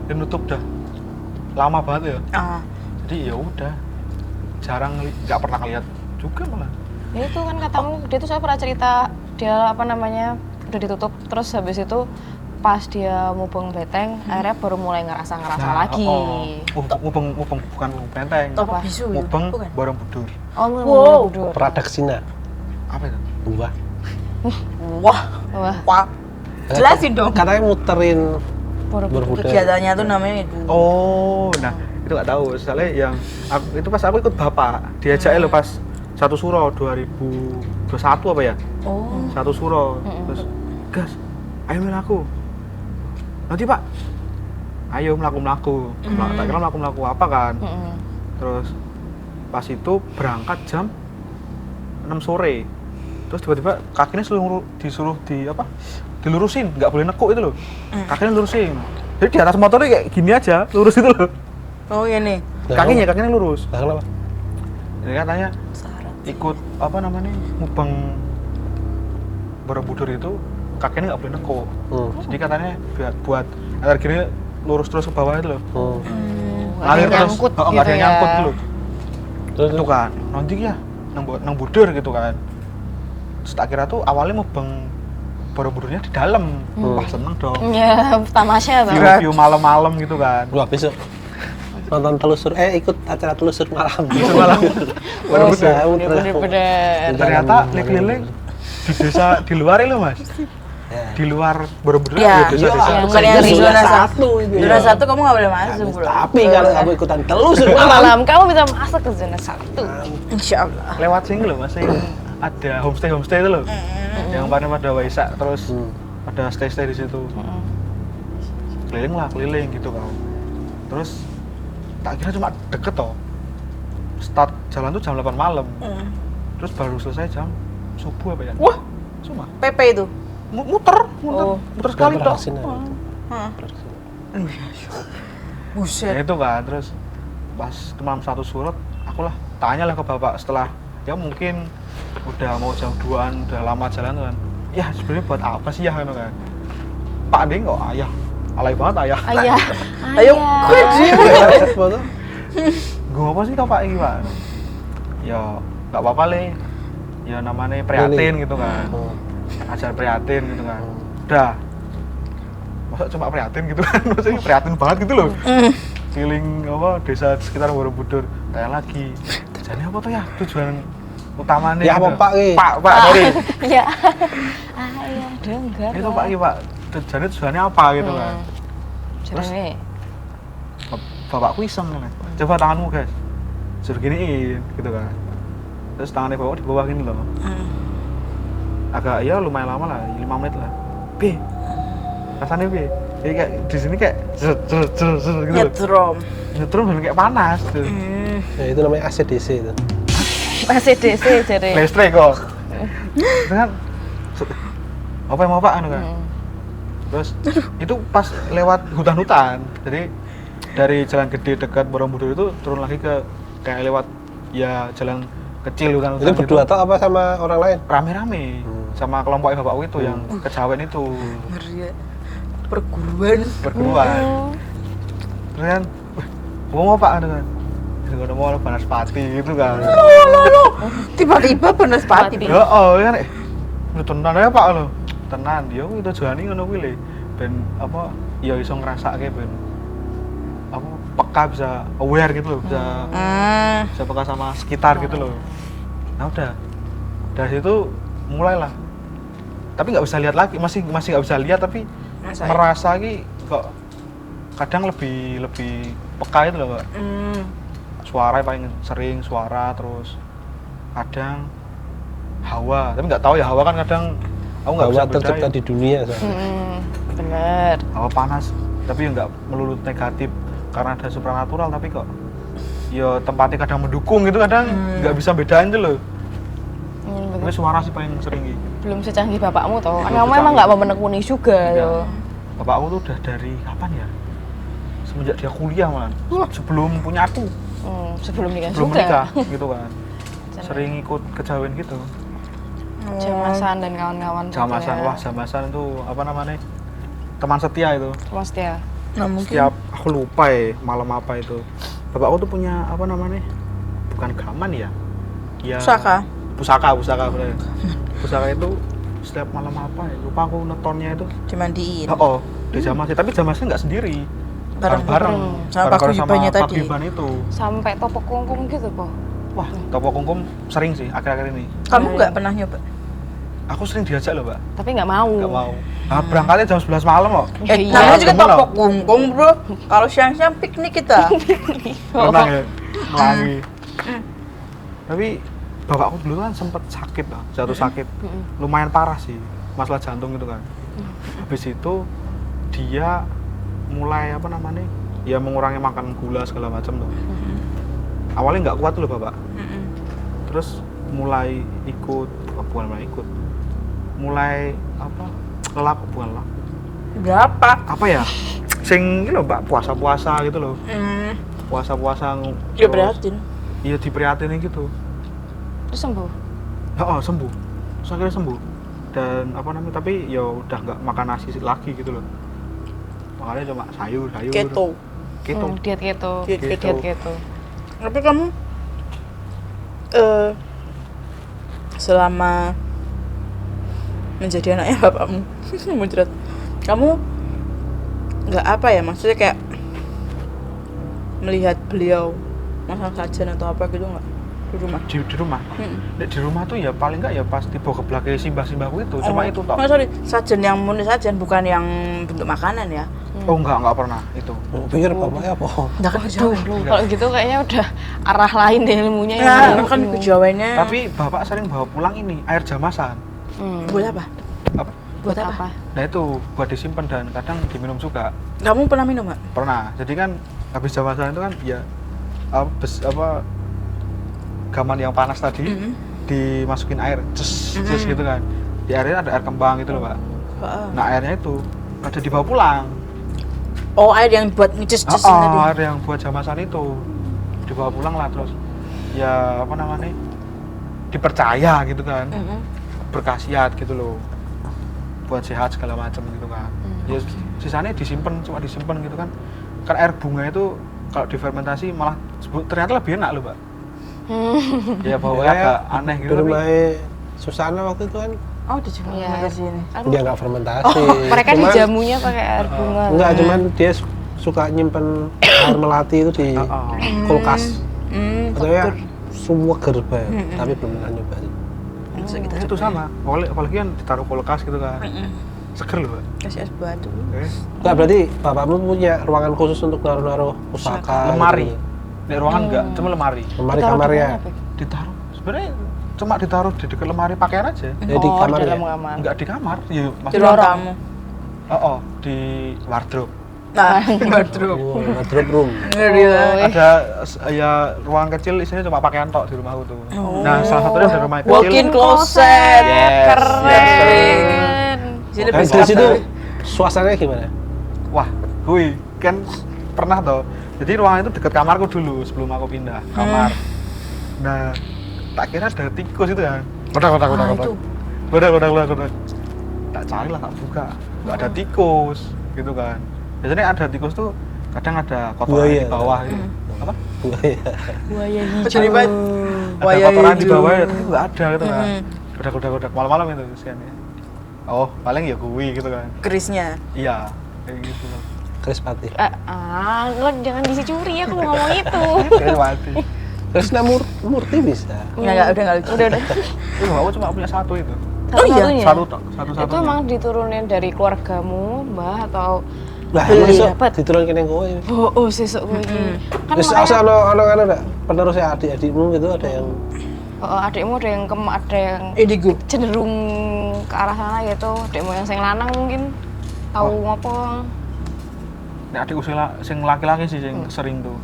dia nutup dah lama banget ya. Jadi ya udah jarang, nggak pernah lihat juga malah. Ya itu kan katamu, dia tuh saya pernah cerita dia udah ditutup, terus habis itu pas dia mubeng beteng, akhirnya baru mulai ngerasa lagi. Mubeng bukan mubeng beteng. Apa bisu? Mubeng Borobudur. Borobudur. Pradaksina. Apa itu? Wah. Jelasin dong. Katanya muterin Borobudur. Kegiatannya tuh namanya itu. Nah itu nggak tahu. Soalnya yang itu pas aku ikut bapak, diajak lo pas satu suro 2021 apa ya? Satu suro. Terus gas, ayo melaku. Nanti Pak, ayo melaku. Tak kira melaku apa kan? Terus pas itu berangkat jam 6 sore. Terus tiba-tiba kakinya disuruh dilurusin, nggak boleh nekuk itu loh. Kakinya lurusin. Jadi di atas motornya kayak gini aja, lurus itu loh. Oh iya nih. Kakinya lurus. Nah, kenapa? Jadi katanya ikut mubeng Borobudur itu kakinya nggak boleh nekuk. Jadi katanya buat energinya lurus terus ke bawah itu loh. Ngalir terus, nggak ada yang nyangkut gitu loh. Terus itu kan, nanti ya nang budur gitu kan. Terus tak kira tuh awalnya mubeng Borobudurnya di dalam. Wah seneng dong. Ya, tamasya tuh. Review malam-malam gitu kan. Gua besok nonton telusur, ikut acara telusur malam. Bener-bener. Ternyata keliling di desa di luar itu Mas. Di luar Borobudur ya, desa-desa. bukan yang di zona 1 itu. Zona 1 kamu nggak boleh masuk. Tapi kalau kamu ikutan telusur malam, kamu bisa masuk ke zona 1. Insyaallah. Lewat sini loh Mas, ada homestay itu loh. Yang pada Waisak terus ada stay di situ. Keliling gitu kan. Terus tak kira cuma deket toh. Start jalan tuh jam 8 malam. Terus baru selesai jam subuh apa ya? Wah, cuma PP itu. Muter sekali toh. Buset. Ya itu kan, terus pas malam satu surat, aku lah tanya lah ke bapak setelah ya mungkin udah mau jam 2-an, udah lama jalan tuh kan. ya sebenarnya buat apa sih ya kan? Pak Ding kok ayah, alay banget ayah. Ayah. Ayo, Ayah. Foto. Gue apa sih tau Pak ini Pak? Ya nggak apa-apa le, ya namanya prihatin gitu kan, Oh. ajar prihatin gitu kan. Udah, masa cuma prihatin gitu kan? Maksudnya prihatin banget gitu loh. Feeling apa desa sekitar Borobudur, tanya lagi. Jadi apa tuh ya tujuan utamanya? Ya, apa, gitu? Pak, Ki? Pak, sorry. Ya. Ayah dengar. Itu Pak, Pak. Tujuannya apa gitu kan? Terus Bapakku iseng kan, coba tanganmu guys, suruh giniin gitu kan. Terus tangannya bapak di bawah gini loh, agak ya lumayan lama lah, 5 menit lah. B, rasanya B, jadi kayak di sini kayak gitu loh. Nyetrum. Nyetrum dan kayak panas tuh. Ya, itu namanya ACDC itu. masih DC jadi. Listrik kok. Itu kan, apa yang mau pak anu kan? Terus itu pas lewat hutan-hutan, jadi dari jalan gede dekat Borobudur itu turun lagi ke kayak lewat ya jalan kecil hutan-hutan. Itu berdua atau apa sama orang lain? Rame-rame sama kelompok bapakku itu yang kejawen itu Ngeri ya. Perguruan. terus kan gua mau pak anu kan gua mau Banaspati gitu kan. Tiba-tiba Banaspati. Ya oh kan lu tenan ya pak lo tenan dia itu tujuannya ngono kuwi le ben apa ya iso ngrasake ben apa peka bisa aware gitu loh, bisa peka sama sekitar gitu loh. Nah udah dari situ mulailah, tapi nggak bisa lihat lagi, masih nggak bisa lihat tapi merasa ki kok kadang lebih peka itu loh Mbak. Suara yang paling sering suara, terus kadang hawa, tapi nggak tahu ya hawa kan kadang aku nggak bisa tercipta bedain. di dunia soalnya. Bener. Hawa panas tapi nggak melulu negatif karena ada supranatural, tapi kok ya tempatnya kadang mendukung gitu, kadang nggak bisa bedain tuh loh. Tapi suara sih paling sering gitu. Belum secanggih bapakmu toh. Belum Kamu emang secanggih. nggak mau menekuni juga yo. Bapakku tuh udah dari kapan ya? Semenjak dia kuliah malah. Sebelum punya aku, Sebelum nikah sebelum juga. menikah gitu kan. Sering ikut kejawen gitu. Jamasan dan kawan-kawan. Jamasan, wah jamasan itu apa namanya? Teman setia itu. Mas Tia. Nah, mungkin Setiap aku lupa ya malam apa itu. Bapakku tuh punya apa namanya? Bukan gaman ya? Ya. Pusaka bener. Pusaka itu setiap malam apa ya? Lupa aku netonnya itu. dimandiin. Oh, di Jamasnya, tapi Jamasnya nggak sendiri. Bareng-bareng. Sama Bareng-bareng paguyubannya tadi. paguyuban itu. Sampai topok kungkung gitu po. Wah, topok kungkum sering sih akhir-akhir ini. Kamu nggak pernah nyoba? Aku sering diajak loh, Mbak. Tapi nggak mau. Nggak mau. Nah, berangkatnya jam 11 malam loh. Iya. Namanya juga Gemen loh. topok kungkung, bro. Kalau siang-siang piknik kita. Renang ya, melangi. Tapi bapakku dulu kan sempet sakit lah, jatuh sakit. Lumayan parah sih, masalah jantung gitu kan. Habis itu dia mulai apa namanya? Ya mengurangi makan gula segala macam loh. Awalnya nggak kuat tuh loh bapak. Terus mulai ikut, bukan mulai ikut, mulai apa? Lelap, bukan lelap. Berapa? Apa ya? Sing ini loh mbak, puasa-puasa gitu loh. Puasa-puasa. Dia prihatin. Iya diprihatinin gitu. Terus sembuh. Oh, sembuh. Terus akhirnya sembuh. Dan apa namanya? Tapi ya udah nggak makan nasi lagi gitu loh. Makannya cuma sayur. Keto. Diet keto. Diet Diet keto. keto. Tapi kamu selama menjadi anaknya bapakmu, muncrat, kamu nggak apa ya, maksudnya kayak melihat beliau masang sajen atau apa gitu nggak di rumah? Di rumah. Nek di rumah tuh ya paling nggak ya pas tiba ke belakang simbah-simbahku itu cuma itu toh. Oh, sorry, sajen yang murni sajen, bukan yang bentuk makanan ya? Oh enggak pernah itu. Pikir bapaknya apa? Nggak kan kejawen. Kalau gitu kayaknya udah arah lain deh ilmunya. Ya, kan kejawennya. Tapi bapak sering bawa pulang ini air jamasan. Buat apa? Apa? Buat apa? Nah itu buat disimpan dan kadang diminum juga. Kamu pernah minum nggak? Pernah. Jadi kan habis jamasan itu kan ya apa gaman yang panas tadi dimasukin air, cus gitu kan. Di airnya ada air kembang gitu loh, Pak. Nah, airnya itu ada dibawa pulang. Oh, air yang buat ngeces tadi. Air yang buat jamasan itu dibawa pulang lah, terus ya apa namanya dipercaya gitu kan, berkhasiat gitu loh. buat sehat segala macam gitu kan. Ya sisanya cuma disimpan gitu kan. Kan air bunga itu kalau difermentasi malah ternyata lebih enak loh, Pak. Ya baunya agak aneh gitu. Di Tapi rumahnya Susana waktu itu kan Oh, di juga Iya. di sini. dia nggak fermentasi. Mereka Cuman- dijamunya pakai air bunga. Enggak, cuman dia suka nyimpen air melati itu di kulkas. Katanya semua gerba, tapi belum pernah nyoba sih. itu sama. Apalagi kan ditaruh kulkas gitu kan. Seger loh, Pak. Kasih es batu. Enggak, berarti bapakmu punya ruangan khusus untuk naruh-naruh pusaka. Lemari. gitu. Di ruangan enggak, cuma lemari. Lemari Taruh di kamarnya. mana, Beb? Ditaruh. Sebenarnya cuma ditaruh di dekat lemari pakaian aja. Jadi di kamar ya. dalam kamar. Enggak di kamar. Ya, Di maksudnya ruang tamu. di wardrobe. Nah, wardrobe. Oh, wardrobe room. Ngeri lah. Ada ya ruang kecil isinya cuma pakaian tok di rumahku tuh. Nah, salah satunya dari rumah kecil. Walk-in closet. Yes. Keren. Jadi Kan lebih dari situ sekali. suasananya gimana? Wah, gue kan pernah toh. Jadi ruangan itu dekat kamarku dulu sebelum aku pindah kamar. Nah, tak kira ada tikus itu kan. Kodak. Tak cari lah, tak buka. Enggak ada tikus, gitu kan. Biasanya ada tikus tuh kadang ada kotoran Buaya. di bawah gitu. Apa? Buaya. Buaya Jadi banget. Ada kotoran di bawah ya, tapi enggak ada gitu kan. Kodak malam-malam itu kesiannya. Oh, paling ya gue gitu kan. Kerisnya. Iya, kayak gitu loh. Krispati. Lo jangan diisi curi, aku mau ngomong itu. Kayak mati. Krisna Murti bisa. Enggak, udah enggak lucu. Udah. Itu aku cuma punya satu itu. Satu-satunya? Satu-satunya. Itu emang diturunin dari keluargamu, Mbah, atau Lah, beli masuk dapat? diturunkan yang kowe. Oh, sesuk gue ini. Kan Terus makanya, asal ono enggak penerusnya adik-adikmu gitu ada yang adikmu ada yang ada yang Indigo. cenderung ke arah sana gitu. Adikmu yang sing lanang mungkin tahu ngopo. Nek adikku sing laki-laki sih sing sering tuh.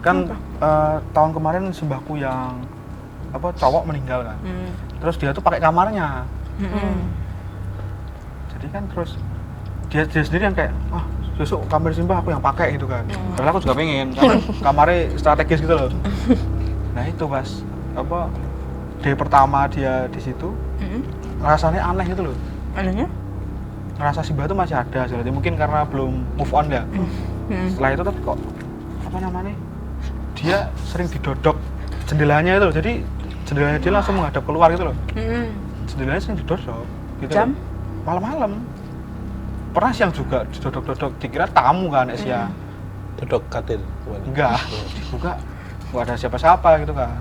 Kan tahun kemarin mbahku yang cowok meninggal kan. Terus dia tuh pakai kamarnya. Jadi kan terus dia sendiri yang kayak besok kamar simbah aku yang pakai gitu kan. Padahal aku juga pengen karena kamarnya strategis gitu loh. Nah itu pas day pertama dia di situ rasanya aneh gitu loh. Anehnya? Ngerasa simbah tuh masih ada sebenarnya mungkin karena belum move on ya. Setelah itu tapi kok dia sering didodok jendelanya itu loh. Jadi jendelanya dia langsung menghadap keluar gitu loh. Jendelanya sering didodok gitu. Jam? Malam-malam. Pernah siang juga didodok-dodok, dikira tamu kan ya. dodok katil. Enggak, dibuka nggak ada siapa-siapa gitu kan.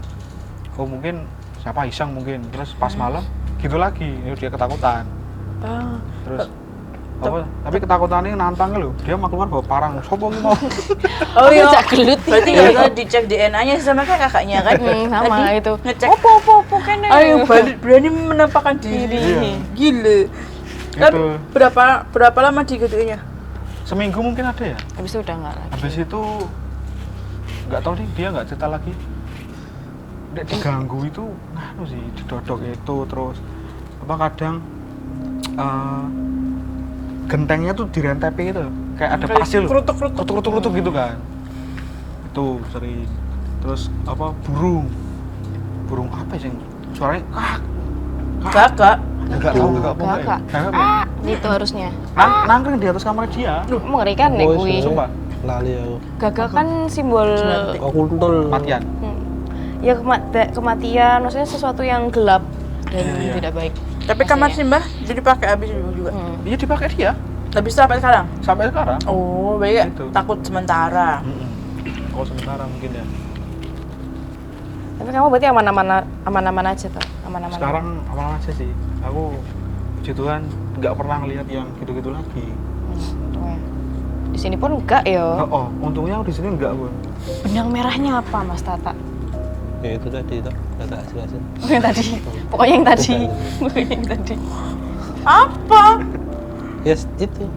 Oh mungkin siapa iseng mungkin, terus pas malam gitu lagi, dia ketakutan. Terus tapi ketakutannya nantang loh, dia mau keluar bawa parang, sopo mau. Oh iya. Cak gelut. Berarti nggak tahu dicek DNA-nya sama kayak kakaknya kan? Sama Tadi itu. Ngecek. Opo kene. Ayo berani menampakkan diri. Iya. Gila. Tapi berapa lama digituinnya? Seminggu mungkin ada ya. Habis itu udah enggak lagi. Habis itu nggak tahu nih dia nggak cerita lagi. Dia diganggu itu, sih didodok itu terus kadang gentengnya tuh direntepi gitu, kayak ada pasir kerutuk gitu kan. Itu sering. Terus burung apa sih suaranya Kakak. Enggak tahu enggak apa. Gitu harusnya. Nangkring di atas kamar dia. Mengerikan nih kuwi. Sumpah. Lali aku. Gagak kan simbol Oh, kuntul. Matian. ya kematian, maksudnya sesuatu yang gelap dan Iya. tidak baik. Tapi kamar Simbah jadi pakai habis juga. Iya dipakai dia Habis sampai sekarang. sampai sekarang. Oh, baik ya. Gitu. Takut sementara. Oh sementara mungkin ya. Tapi kamu berarti aman-aman aja toh? Aman-aman. Sekarang aman aja sih. Aku puji Tuhan nggak pernah ngelihat yang gitu-gitu lagi. Untungnya. Di sini pun enggak ya. Untungnya di sini enggak, Bu. Benang merahnya apa, Mas Tata? Ya itu tadi itu, kata jelasin. Oh, yang tadi. Pokoknya yang tadi. Pokoknya yang tadi. Apa? Yes, itu.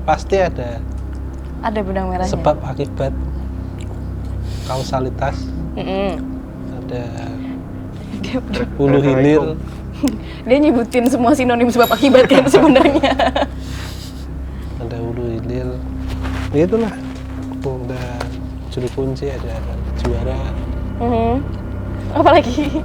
Pasti ada Ada benang merahnya. sebab akibat, kausalitas, Mm-mm. ada Dia, hulu hilir, dia nyebutin semua sinonim sebab akibat kan sebenarnya. ada hulu hilir. Ya itulah. Ada juru kunci, ada juara. Apalagi?